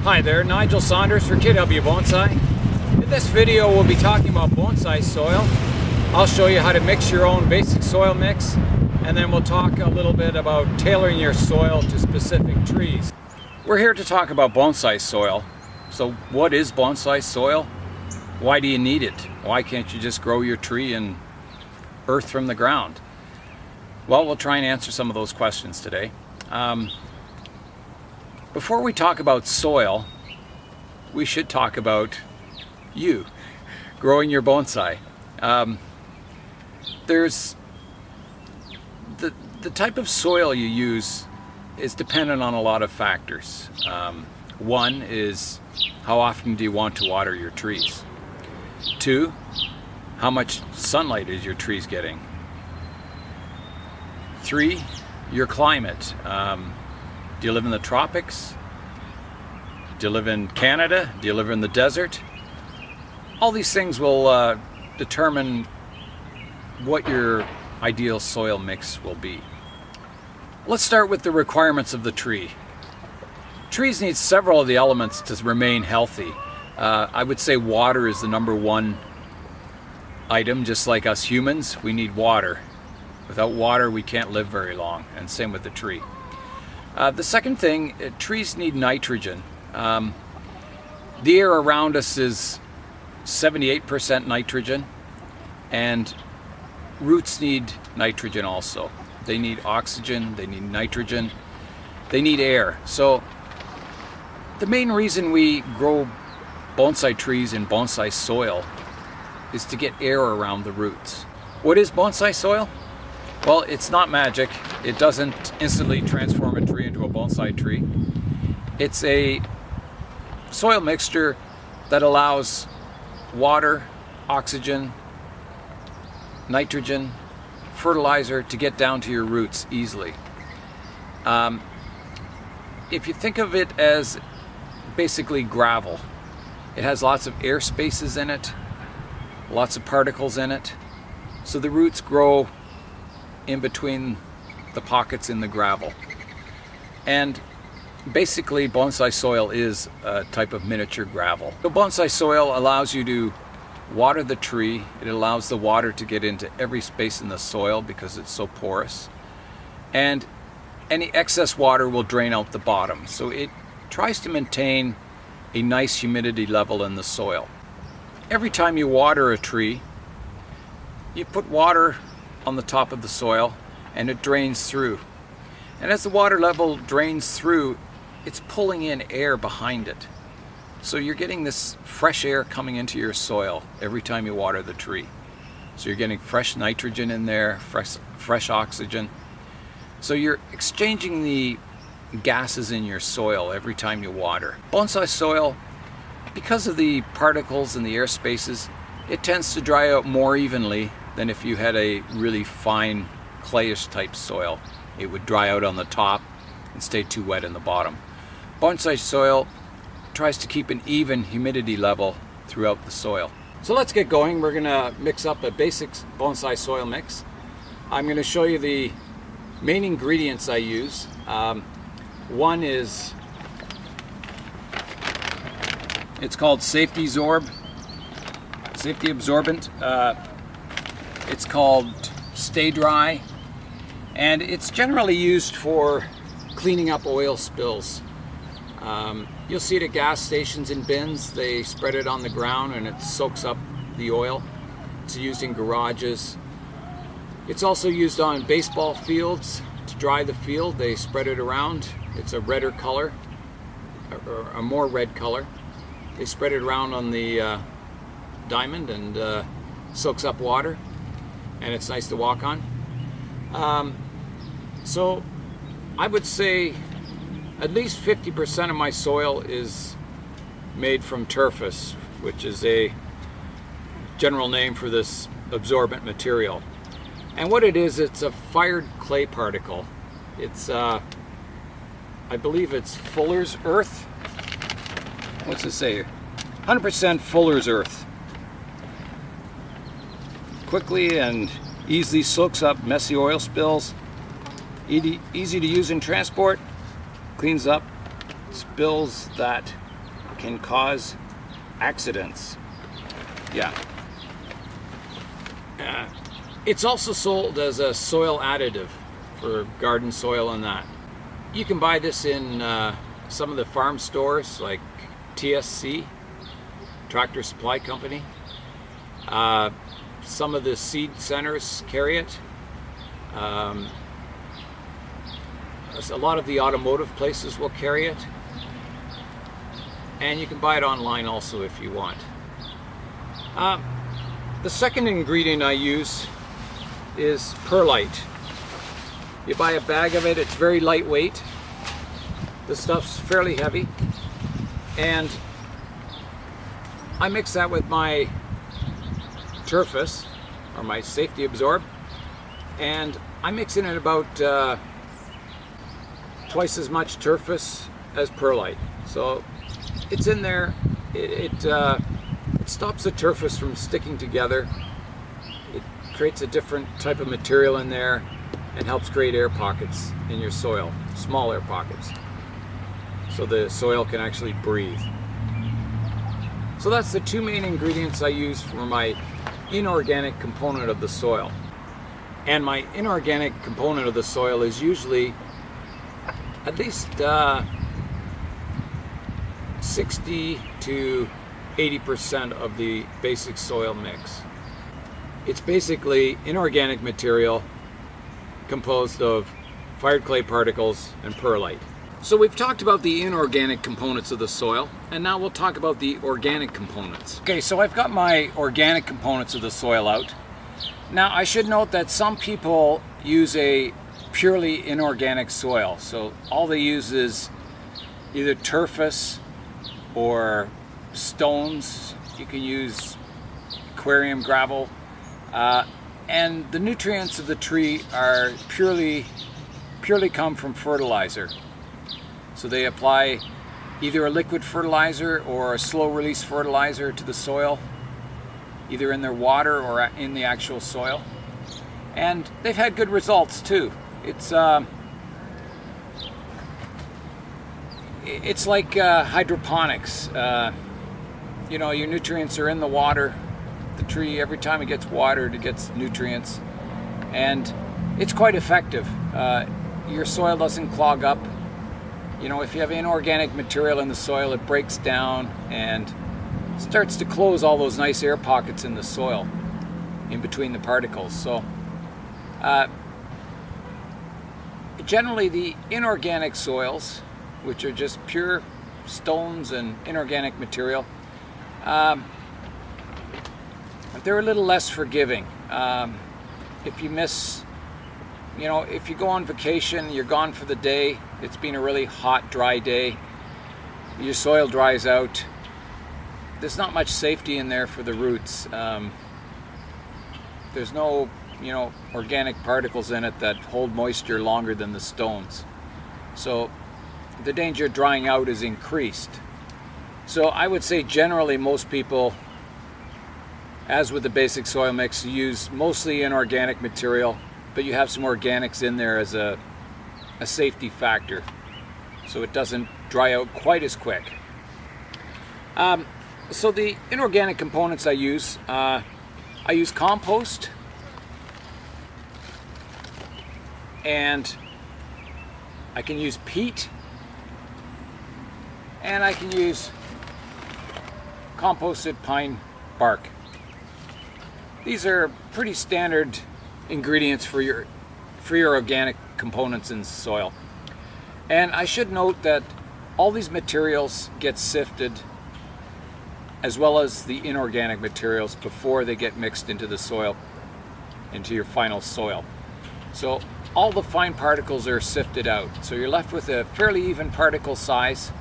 Hi there, Nigel Saunders for KW Bonsai. In this video we'll be talking about bonsai soil. I'll show you how to mix your own basic soil mix, and then we'll talk a little bit about tailoring your soil to specific trees. We're here to talk about bonsai soil. So what is bonsai soil? Why do you need it? Why can't you just grow your tree in earth from the ground? Well, we'll try and answer some of those questions today. Before we talk about soil, we should talk about you growing your bonsai. There's the type of soil you use is dependent on a lot of factors. One is, how often do you want to water your trees? Two, how much sunlight is your trees getting? Three, your climate. Do you live in the tropics? Do you live in Canada? Do you live in the desert? All these things will determine what your ideal soil mix will be. Let's start with the requirements of the tree. Trees need several of the elements to remain healthy. I would say water is the number one item. Just like us humans, we need water. Without water, we can't live very long, and same with the tree. The second thing, trees need nitrogen. The air around us is 78% nitrogen, and roots need nitrogen also. They need oxygen, they need nitrogen, they need air. So the main reason we grow bonsai trees in bonsai soil is to get air around the roots. What is bonsai soil? Well, it's not magic. It doesn't instantly transform a tree into a bonsai tree. It's a soil mixture that allows water, oxygen, nitrogen, fertilizer to get down to your roots easily. If you think of it as basically gravel, it has lots of air spaces in it, lots of particles in it, so the roots grow in between the pockets in the gravel. And basically bonsai soil is a type of miniature gravel. So bonsai soil allows you to water the tree. It allows the water to get into every space in the soil because it's so porous. And any excess water will drain out the bottom. So it tries to maintain a nice humidity level in the soil. Every time you water a tree, you put water on the top of the soil and it drains through. And as the water level drains through, it's pulling in air behind it. So you're getting this fresh air coming into your soil every time you water the tree. So you're getting fresh nitrogen in there, fresh oxygen. So you're exchanging the gases in your soil every time you water. Bonsai soil, because of the particles and the air spaces, it tends to dry out more evenly than if you had a really fine clayish type soil. It would dry out on the top and stay too wet in the bottom. Bonsai soil tries to keep an even humidity level throughout the soil. So let's get going. We're gonna mix up a basic bonsai soil mix. I'm gonna show you the main ingredients I use. One is, it's called safety absorbent. It's called Stay Dry, and it's generally used for cleaning up oil spills. You'll see it at gas stations in bins. They spread it on the ground and it soaks up the oil. It's used in garages. It's also used on baseball fields to dry the field. They spread it around. It's a redder color, or a more red color. They spread it around on the diamond and soaks up water, and it's nice to walk on. So I would say at least 50% of my soil is made from turfis, which is a general name for this absorbent material. And what it is, it's a fired clay particle. It's, I believe it's Fuller's earth. What's it say? 100% Fuller's earth. Quickly and easily soaks up messy oil spills. Easy to use in transport. Cleans up spills that can cause accidents. Yeah. It's also sold as a soil additive for garden soil and that. You can buy this in some of the farm stores like TSC, Tractor Supply Company. Some of the seed centers carry it. A lot of the automotive places will carry it. And you can buy it online also if you want. The second ingredient I use is perlite. You buy a bag of it, it's very lightweight. The stuff's fairly heavy. And I mix that with my turfis, or my safety absorb, and I mix in it about twice as much turfis as perlite. So it's in there. It stops the turfis from sticking together. It creates a different type of material in there and helps create air pockets in your soil, small air pockets, so the soil can actually breathe. So that's the two main ingredients I use for my inorganic component of the soil. And my inorganic component of the soil is usually at least 60 to 80% of the basic soil mix. It's basically inorganic material composed of fired clay particles and perlite. So we've talked about the inorganic components of the soil, and now we'll talk about the organic components. Okay, so I've got my organic components of the soil out. Now I should note that some people use a purely inorganic soil. So all they use is either turfis or stones. You can use aquarium gravel. And the nutrients of the tree are purely come from fertilizer. So they apply either a liquid fertilizer or a slow release fertilizer to the soil, either in their water or in the actual soil. And they've had good results too. It's like hydroponics. You know, your nutrients are in the water. The tree, every time it gets watered, it gets nutrients. And it's quite effective. Your soil doesn't clog up. You know, if you have inorganic material in the soil, it breaks down and starts to close all those nice air pockets in the soil in between the particles. So generally the inorganic soils, which are just pure stones and inorganic material, they're a little less forgiving. If you miss, you know, if you go on vacation, you're gone for the day, it's been a really hot, dry day, your soil dries out, there's not much safety in there for the roots. There's no, you know, organic particles in it that hold moisture longer than the stones. So the danger of drying out is increased. So I would say generally most people, as with the basic soil mix, use mostly inorganic material, but you have some organics in there as a safety factor, so it doesn't dry out quite as quick. So the inorganic components I use compost, and I can use peat, and I can use composted pine bark. These are pretty standard ingredients for your organic components in soil. And I should note that all these materials get sifted, as well as the inorganic materials, before they get mixed into the soil, into your final soil. So all the fine particles are sifted out. So you're left with a fairly even particle size.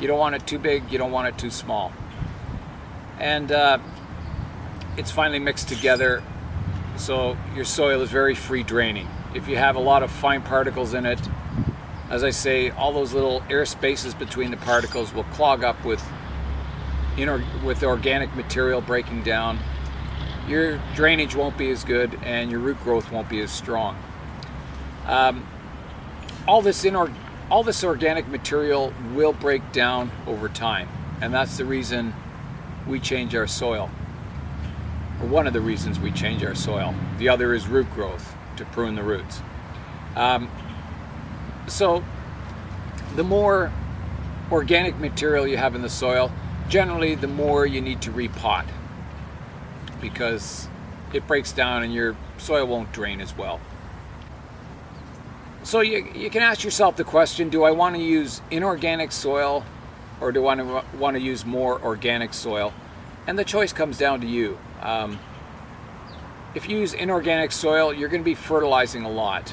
You don't want it too big, you don't want it too small. And it's finally mixed together, so your soil is very free draining. If you have a lot of fine particles in it, as I say, all those little air spaces between the particles will clog up with organic material breaking down. Your drainage won't be as good and your root growth won't be as strong. All this organic material will break down over time. and that's the reason we change our soil, or one of the reasons we change our soil. The other is root growth, to prune the roots. So the more organic material you have in the soil, generally the more you need to repot, because it breaks down and your soil won't drain as well. So you can ask yourself the question, do I want to use inorganic soil or do I want to use more organic soil? And the choice comes down to you. If you use inorganic soil, you're going to be fertilizing a lot.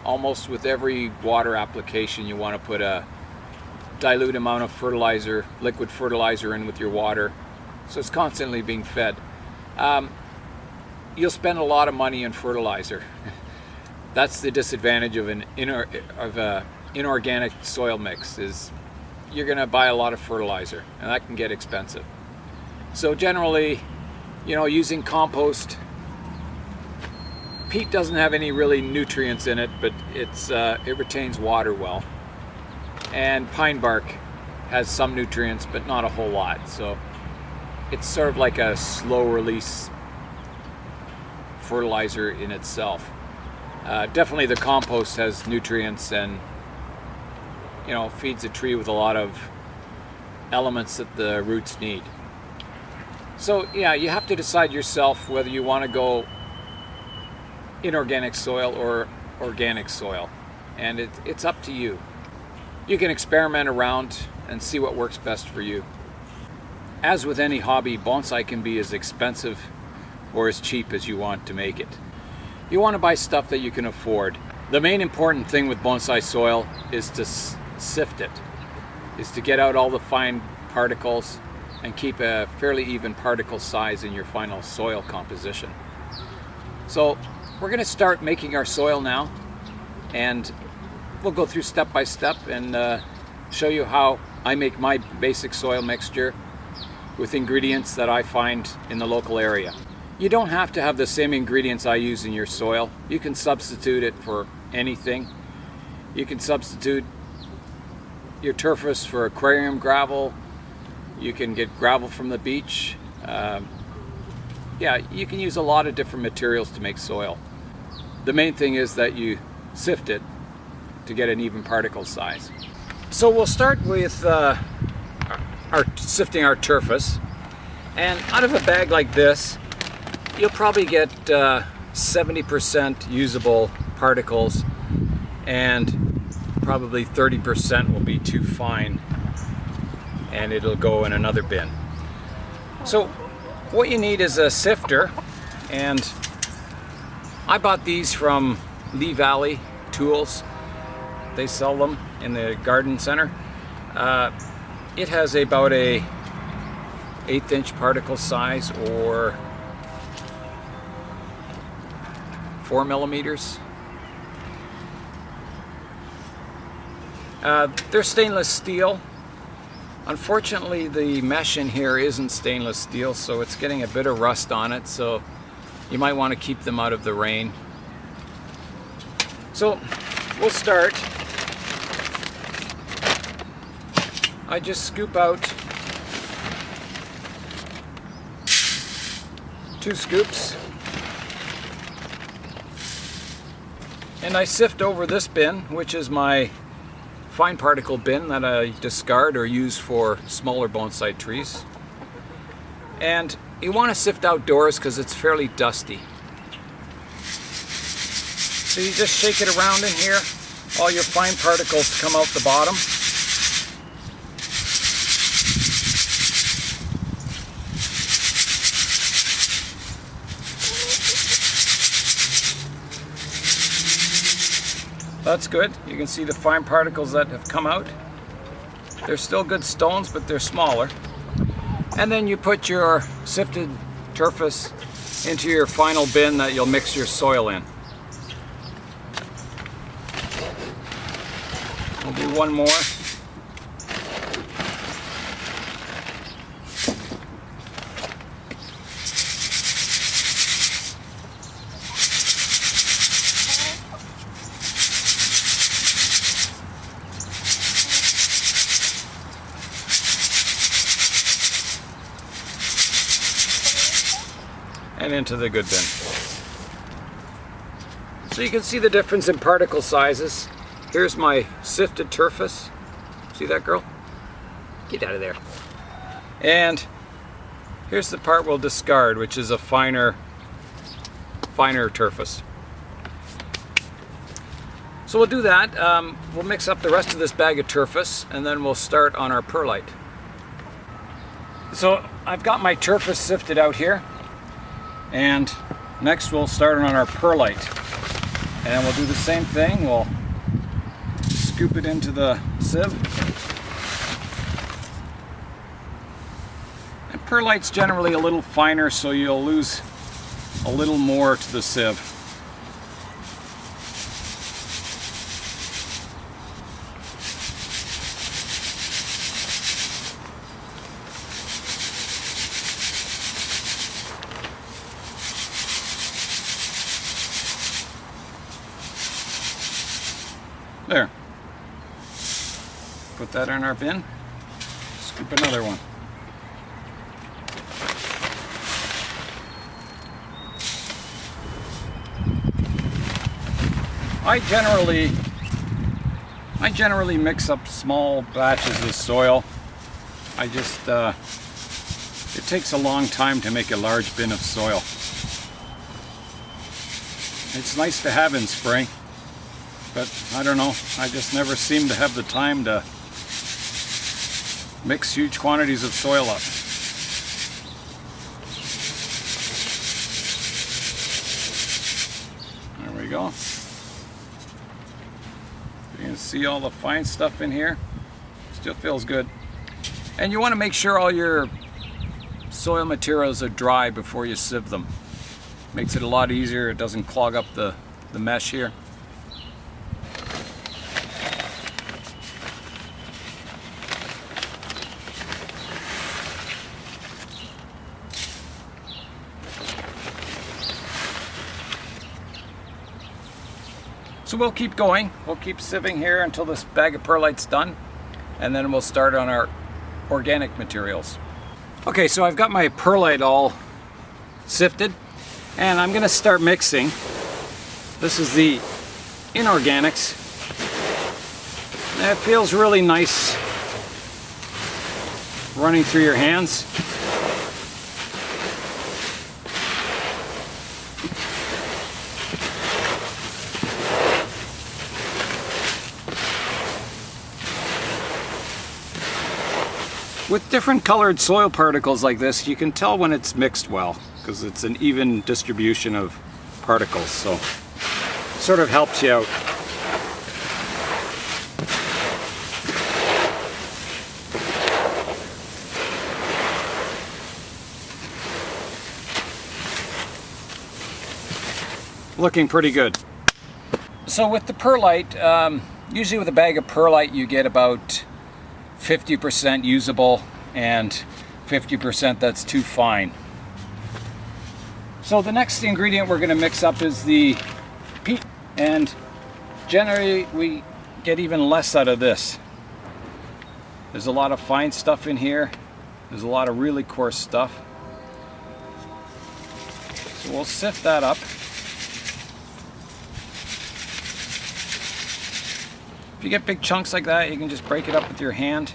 Almost with every water application, you want to put a dilute amount of fertilizer, liquid fertilizer in with your water. So it's constantly being fed. You'll spend a lot of money on fertilizer. That's the disadvantage of an inorganic soil mix, is you're going to buy a lot of fertilizer, and that can get expensive. So generally, using compost, peat doesn't have any really nutrients in it, but it retains water well. And pine bark has some nutrients, but not a whole lot. So it's sort of like a slow release fertilizer in itself. Definitely the compost has nutrients and feeds a tree with a lot of elements that the roots need. So yeah, you have to decide yourself whether you want to go inorganic soil or organic soil, and it's up to you. You can experiment around and see what works best for you. As with any hobby, bonsai can be as expensive or as cheap as you want to make it. You want to buy stuff that you can afford. The main important thing with bonsai soil is to sift it, is to get out all the fine particles and keep a fairly even particle size in your final soil composition. So we're going to start making our soil now, and we'll go through step by step and show you how I make my basic soil mixture with ingredients that I find in the local area. You don't have to have the same ingredients I use in your soil. You can substitute it for anything. You can substitute your turfis for aquarium gravel. You can get gravel from the beach. Yeah, you can use a lot of different materials to make soil. The main thing is that you sift it to get an even particle size. So we'll start with sifting our turfis. And out of a bag like this, you'll probably get 70% usable particles, and probably 30% will be too fine, and it'll go in another bin. So what you need is a sifter, and I bought these from Lee Valley Tools. They sell them in the garden center. It has about a 1/8 particle size, or 4 millimeters. They're stainless steel. Unfortunately, the mesh in here isn't stainless steel, so it's getting a bit of rust on it, so you might want to keep them out of the rain. So we'll start. I just scoop out 2 scoops, and I sift over this bin, which is my fine particle bin that I discard or use for smaller bonsai trees. And you want to sift outdoors because it's fairly dusty. So you just shake it around in here. All your fine particles come out the bottom. That's good. You can see the fine particles that have come out. They're still good stones, but they're smaller. And then you put your sifted turfis into your final bin that you'll mix your soil in. We'll do one more. and into the good bin. So you can see the difference in particle sizes. Here's my sifted turfis. See that, girl? Get out of there. And here's the part we'll discard, which is a finer turfis. So we'll do that. We'll mix up the rest of this bag of turfis, and then we'll start on our perlite. So I've got my turfis sifted out here, and next we'll start on our perlite. And we'll do the same thing. We'll scoop it into the sieve. And perlite's generally a little finer, so you'll lose a little more to the sieve. There. Put that in our bin. Scoop another one. I generally mix up small batches of soil. It takes a long time to make a large bin of soil. It's nice to have in spring. But I don't know, I just never seem to have the time to mix huge quantities of soil up. There we go. You can see all the fine stuff in here. Still feels good. And you want to make sure all your soil materials are dry before you sieve them. Makes it a lot easier, it doesn't clog up the mesh here. So we'll keep going. We'll keep sieving here until this bag of perlite's done, and then we'll start on our organic materials. Okay, so I've got my perlite all sifted, and I'm gonna start mixing. This is the inorganics. And it feels really nice running through your hands. With different colored soil particles like this, you can tell when it's mixed well, because it's an even distribution of particles, so it sort of helps you out. Looking pretty good. So with the perlite, usually with a bag of perlite you get about 50% usable and 50% that's too fine. So the next ingredient we're going to mix up is the peat, and generally we get even less out of this. There's a lot of fine stuff in here. There's a lot of really coarse stuff. So we'll sift that up. If you get big chunks like that, you can just break it up with your hand.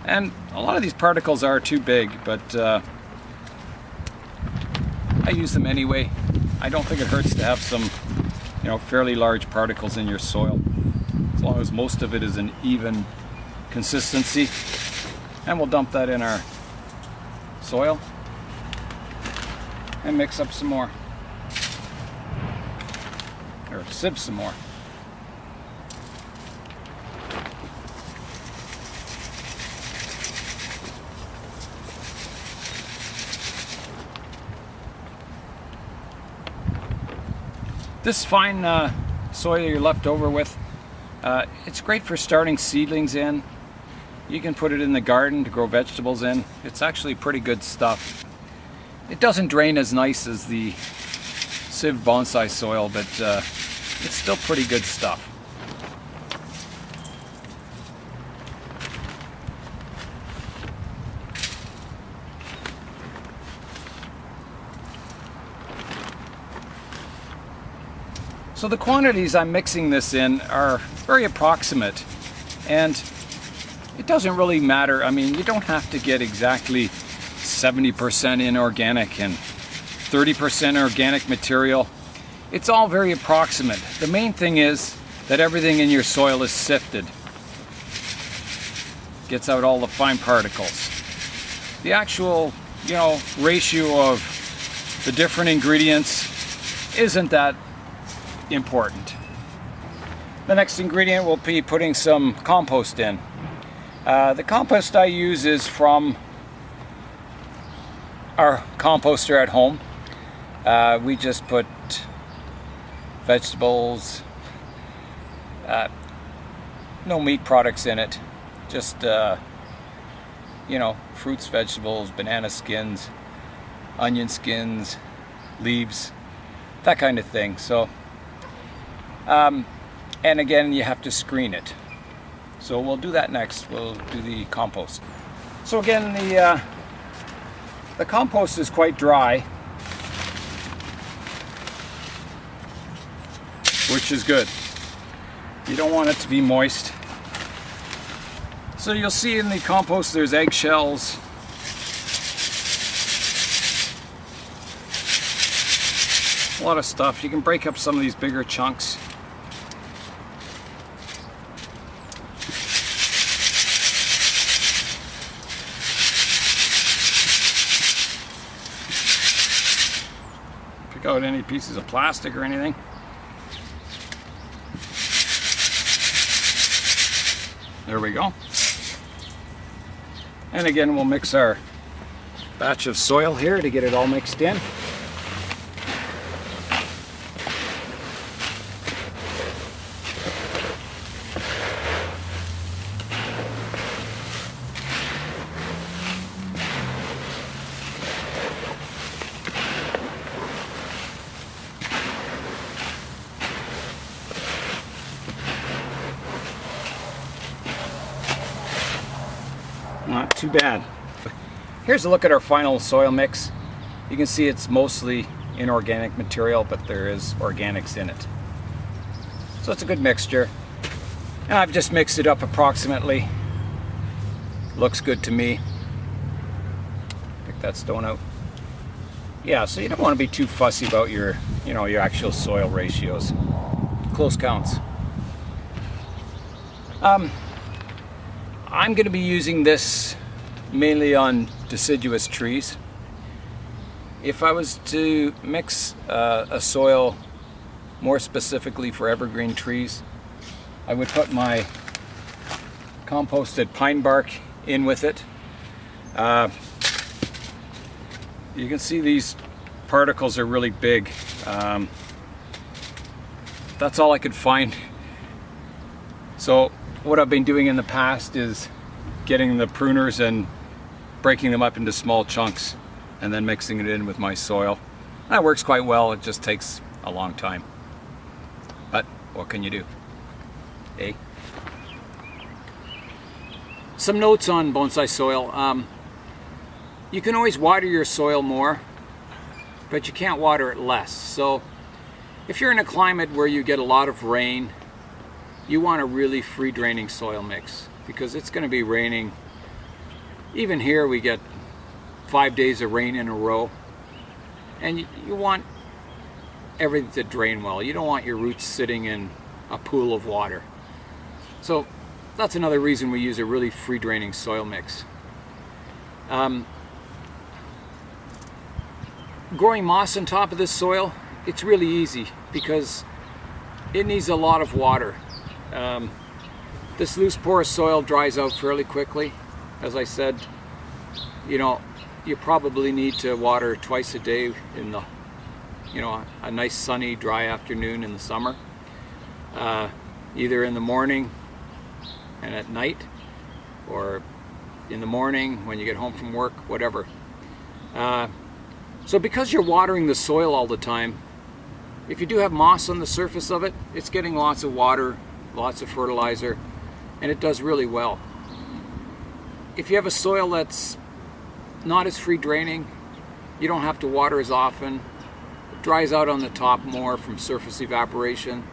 And a lot of these particles are too big, but I use them anyway. I don't think it hurts to have some, fairly large particles in your soil, as long as most of it is an even consistency. And we'll dump that in our soil and mix up some more, or sieve some more. This fine soil you're left over with, it's great for starting seedlings in. You can put it in the garden to grow vegetables in. It's actually pretty good stuff. It doesn't drain as nice as the sieve bonsai soil, but it's still pretty good stuff. So the quantities I'm mixing this in are very approximate, and it doesn't really matter. I mean, you don't have to get exactly 70% inorganic and 30% organic material. It's all very approximate. The main thing is that everything in your soil is sifted. Gets out all the fine particles. The actual, ratio of the different ingredients isn't that important. The next ingredient will be putting some compost in. The compost I use is from our composter at home. We just put vegetables, no meat products in it, just fruits, vegetables, banana skins, onion skins, leaves, that kind of thing. So and again, you have to screen it. So we'll do that next. We'll do the compost. So again, the compost is quite dry, which is good. You don't want it to be moist. So you'll see in the compost there's eggshells, a lot of stuff. You can break up some of these bigger chunks. Pick out any pieces of plastic or anything. There we go. And again, we'll mix our batch of soil here to get it all mixed in. Not too bad. Here's a look at our final soil mix. You can see it's mostly inorganic material, but there is organics in it. So it's a good mixture. And I've just mixed it up approximately. Looks good to me. Pick that stone out. Yeah, so you don't want to be too fussy about your actual soil ratios. Close counts. I'm going to be using this mainly on deciduous trees. If I was to mix a soil more specifically for evergreen trees, I would put my composted pine bark in with it. You can see these particles are really big. That's all I could find. So what I've been doing in the past is getting the pruners and breaking them up into small chunks and then mixing it in with my soil. That works quite well. It just takes a long time. But what can you do? Eh? Some notes on bonsai soil. You can always water your soil more, but you can't water it less. So if you're in a climate where you get a lot of rain, you want a really free draining soil mix, because it's going to be raining. Even here we get 5 days of rain in a row, and you want everything to drain well. You don't want your roots sitting in a pool of water. So that's another reason we use a really free draining soil mix. Growing moss on top of this soil, it's really easy because it needs a lot of water. This loose porous soil dries out fairly quickly. As I said, you probably need to water twice a day in the, a nice sunny dry afternoon in the summer, either in the morning and at night, or in the morning when you get home from work, whatever. So because you're watering the soil all the time, if you do have moss on the surface of it, it's getting lots of water, lots of fertilizer, and it does really well. If you have a soil that's not as free draining, you don't have to water as often, it dries out on the top more from surface evaporation,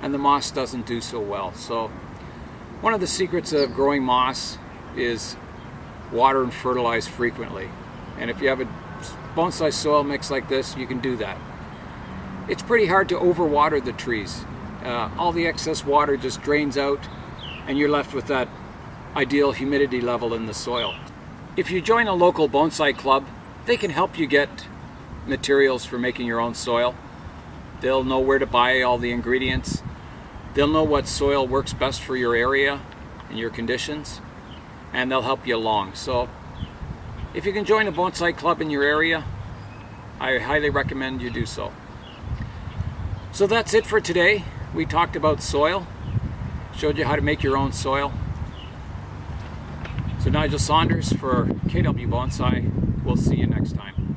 and the moss doesn't do so well. So one of the secrets of growing moss is water and fertilize frequently. And if you have a bonsai soil mix like this, you can do that. It's pretty hard to overwater the trees. All the excess water just drains out and you're left with that ideal humidity level in the soil. If you join a local bonsai club, they can help you get materials for making your own soil. They'll know where to buy all the ingredients. They'll know what soil works best for your area and your conditions, and they'll help you along. So if you can join a bonsai club in your area, I highly recommend you do so. So that's it for today. We talked about soil, showed you how to make your own soil. So Nigel Saunders for KW Bonsai. We'll see you next time.